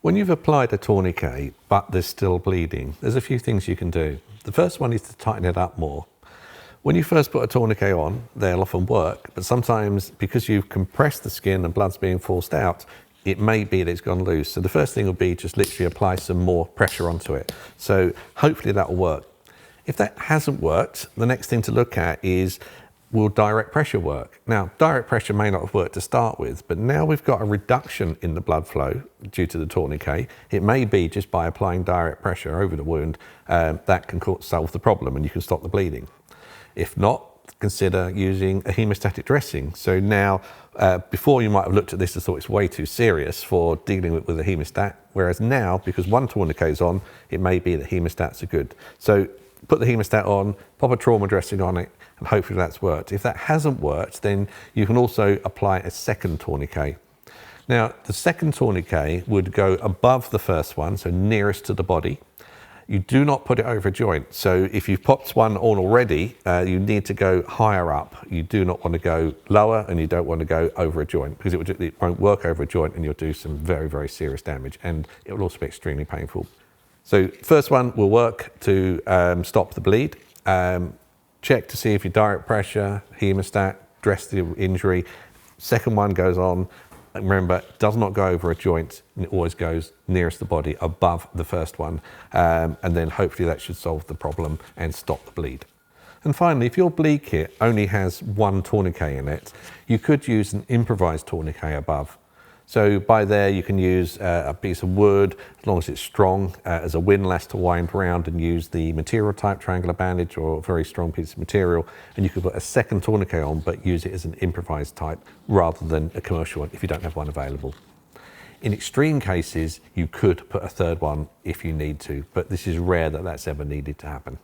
When you've applied a tourniquet, but there's still bleeding, there's a few things you can do. The first one is to tighten it up more. When you first put a tourniquet on, they'll often work, but sometimes because you've compressed the skin and blood's being forced out, it may be that it's gone loose. So the first thing will be just literally apply some more pressure onto it. So hopefully that will work. If that hasn't worked, the next thing to look at is, will direct pressure work? Now, direct pressure may not have worked to start with, but now we've got a reduction in the blood flow due to the tourniquet. It may be just by applying direct pressure over the wound that can solve the problem and you can stop the bleeding. If not, consider using a haemostatic dressing. So now, before you might have looked at this and thought it's way too serious for dealing with a hemostat, whereas now, because one tourniquet is on, it may be that hemostats are good. So put the hemostat on, pop a trauma dressing on it, and hopefully that's worked. If that hasn't worked, then you can also apply a second tourniquet. Now, the second tourniquet would go above the first one, so nearest to the body. You do not put it over a joint. So if you've popped one on already, you need to go higher up. You do not want to go lower and you don't want to go over a joint because it won't work over a joint and you'll do some very, very serious damage and it will also be extremely painful. So first one will work to stop the bleed. Check to see if your direct pressure, hemostat, dress the injury. Second one goes on. Remember, it does not go over a joint, and it always goes nearest the body above the first one. And then hopefully that should solve the problem and stop the bleed. And finally, if your bleed kit only has one tourniquet in it, you could use an improvised tourniquet above. So by there you can use a piece of wood, as long as it's strong, as a windlass to wind around and use the material type triangular bandage or a very strong piece of material. And you could put a second tourniquet on, but use it as an improvised type rather than a commercial one if you don't have one available. In extreme cases, you could put a third one if you need to, but this is rare that that's ever needed to happen.